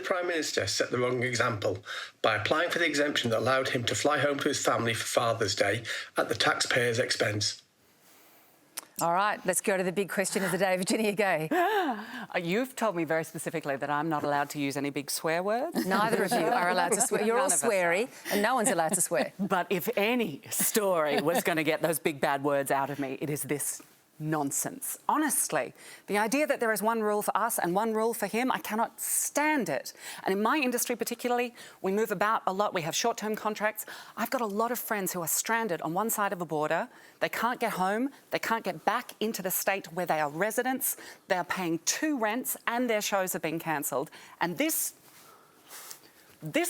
Prime Minister set the wrong example by applying for the exemption that allowed him to fly home to his family for Father's Day at the taxpayer's expense? All right, let's go to the big question of the day. Virginia Gay. You've told me very specifically that I'm not allowed to use any big swear words. Neither of you are allowed to swear. You're all sweary and no one's allowed to swear. But if any story was going to get those big bad words out of me, it is this nonsense. Honestly, the idea that there is one rule for us and one rule for him, I cannot stand it. And in my industry particularly, we move about a lot. We have short-term contracts. I've got a lot of friends who are stranded on one side of a border. They can't get home. They can't get back into the state where they are residents. They are paying 2 rents and their shows have been cancelled. And this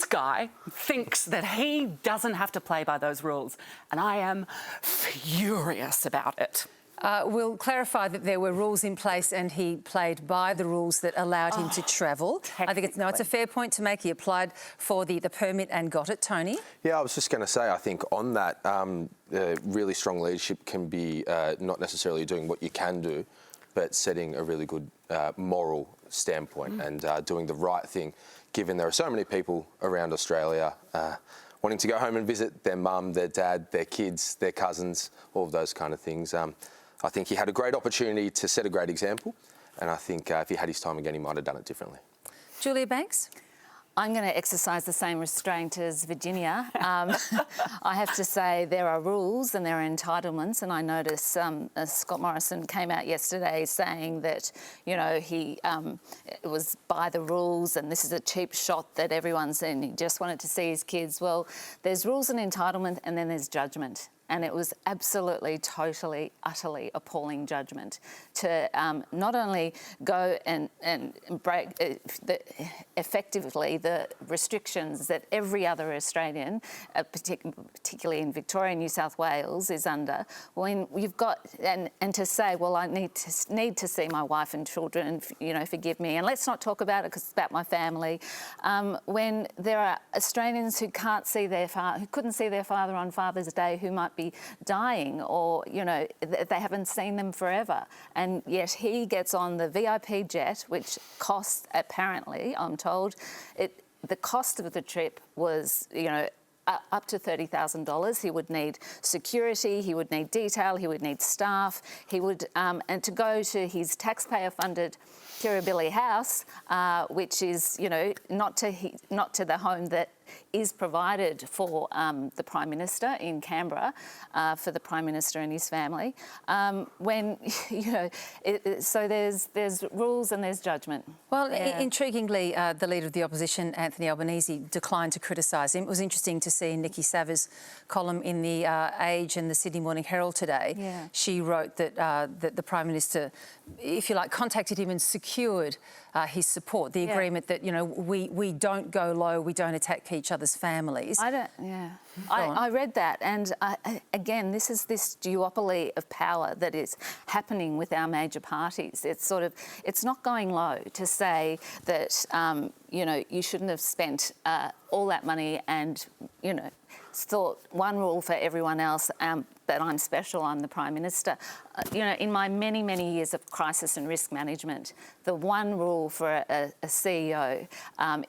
guy thinks that he doesn't have to play by those rules. And I am furious about it. We'll clarify that there were rules in place and he played by the rules that allowed him to travel. I think it's a fair point to make. He applied for the permit and got it. Tony? Yeah, I was just going to say, I think on that, really strong leadership can be not necessarily doing what you can do, but setting a really good moral standpoint and doing the right thing, given there are so many people around Australia wanting to go home and visit their mum, their dad, their kids, their cousins, all of those kind of things. I think he had a great opportunity to set a great example, and I think if he had his time again, he might have done it differently. Julia Banks? I'm going to exercise the same restraint as Virginia. I have to say there are rules and there are entitlements, and I notice Scott Morrison came out yesterday saying that, you know, he it was by the rules and this is a cheap shot that everyone's in. He just wanted to see his kids. Well, there's rules and entitlement and then there's judgment. And it was absolutely, totally, utterly appalling judgment to not only go and break effectively the restrictions that every other Australian, particularly in Victoria and New South Wales, is under. When you've got and to say, well, I need to see my wife and children, you know, forgive me, and let's not talk about it because it's about my family. When there are Australians who can't see their father, who couldn't see their father on Father's Day, who might be dying or, you know, they haven't seen them forever. And yet he gets on the VIP jet, which costs, apparently, I'm told, the cost of the trip was, you know, up to $30,000. He would need security, he would need detail, he would need staff, he would, and to go to his taxpayer-funded Kirribilli house, which is, you know, not to the home that is provided for the Prime Minister in Canberra, for the Prime Minister and his family. When, you know, so there's rules and there's judgment. Well, intriguingly, the Leader of the Opposition, Anthony Albanese, declined to criticise him. It was interesting to see Nikki Savva's column in the Age and the Sydney Morning Herald today. Yeah. She wrote that, that the Prime Minister, if you like, contacted him and secured his support, the agreement that, you know, we don't go low, we don't attack each other's families. I read that, and again, this is this duopoly of power that is happening with our major parties. It's sort of, it's not going low to say that, you know, you shouldn't have spent all that money and, you know, thought one rule for everyone else, that I'm special, I'm the Prime Minister. You know, in my many, many years of crisis and risk management, the one rule for a CEO,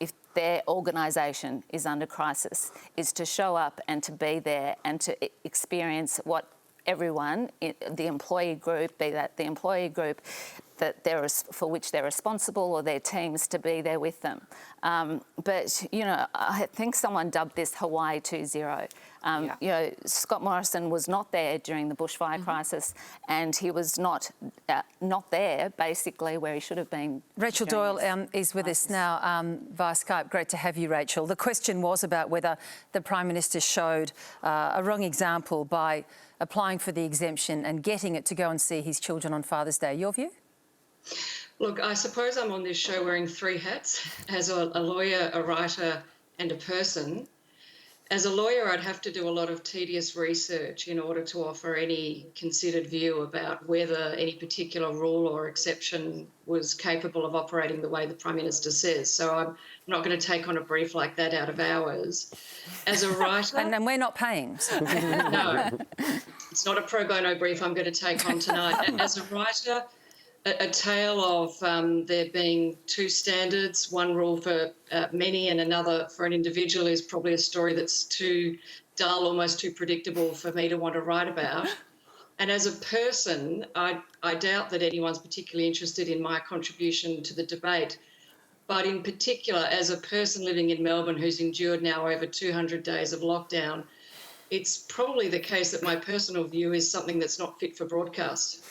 if their organisation is under crisis, is to show up and to be there and to experience what everyone, the employee group, be that the employee group for which they're responsible or their teams, to be there with them. But, you know, I think someone dubbed this Hawaii 2.0. You know, Scott Morrison was not there during the bushfire crisis, and he was not there, basically, where he should have been. Rachel Doyle is with us now via Skype. Great to have you, Rachel. The question was about whether the Prime Minister showed a wrong example by applying for the exemption and getting it to go and see his children on Father's Day. Your view? Look, I suppose I'm on this show wearing 3 hats, as a lawyer, a writer and a person. As a lawyer, I'd have to do a lot of tedious research in order to offer any considered view about whether any particular rule or exception was capable of operating the way the Prime Minister says. So I'm not going to take on a brief like that out of hours. As a writer... and we're not paying. So. No, it's not a pro bono brief I'm going to take on tonight. As a writer, a tale of there being two standards, one rule for many and another for an individual, is probably a story that's too dull, almost too predictable for me to want to write about. And as a person, I doubt that anyone's particularly interested in my contribution to the debate. But in particular, as a person living in Melbourne who's endured now over 200 days of lockdown, it's probably the case that my personal view is something that's not fit for broadcast.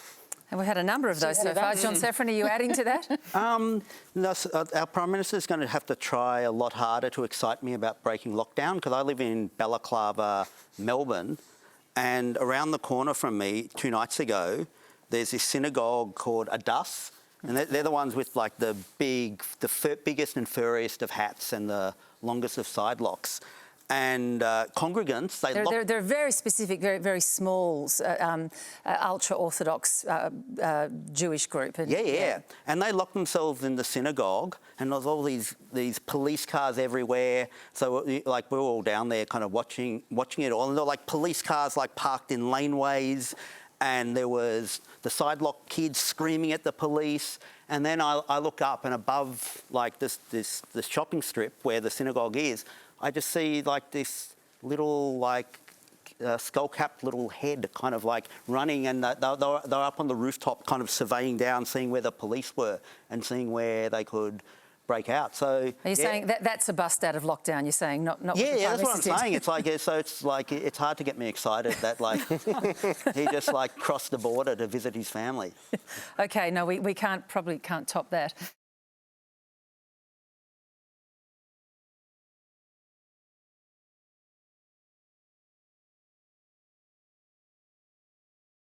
And we've had a number of those so far. John Safran, are you adding to that? No, our Prime Minister is going to have to try a lot harder to excite me about breaking lockdown, because I live in Balaclava, Melbourne, and around the corner from me 2 nights ago, there's this synagogue called Adus, and they're the ones with like the biggest and furriest of hats and the longest of side locks. And congregants, they're very specific, very, very small, ultra-Orthodox Jewish group. And, yeah. And they locked themselves in the synagogue, and there was all these police cars everywhere. So, like, we were all down there kind of watching it all. And there were, like, police cars, like, parked in laneways, and there was the side lock kids screaming at the police. And then I look up, and above, like, this shopping strip where the synagogue is, I just see like this little like skull-capped little head kind of like running, and they're up on the rooftop kind of surveying down, seeing where the police were and seeing where they could break out. So are you saying that's a bust out of lockdown? You're saying not yeah, that's what I'm saying. It's like it's hard to get me excited that like he just like crossed the border to visit his family. Okay, no, we probably can't top that.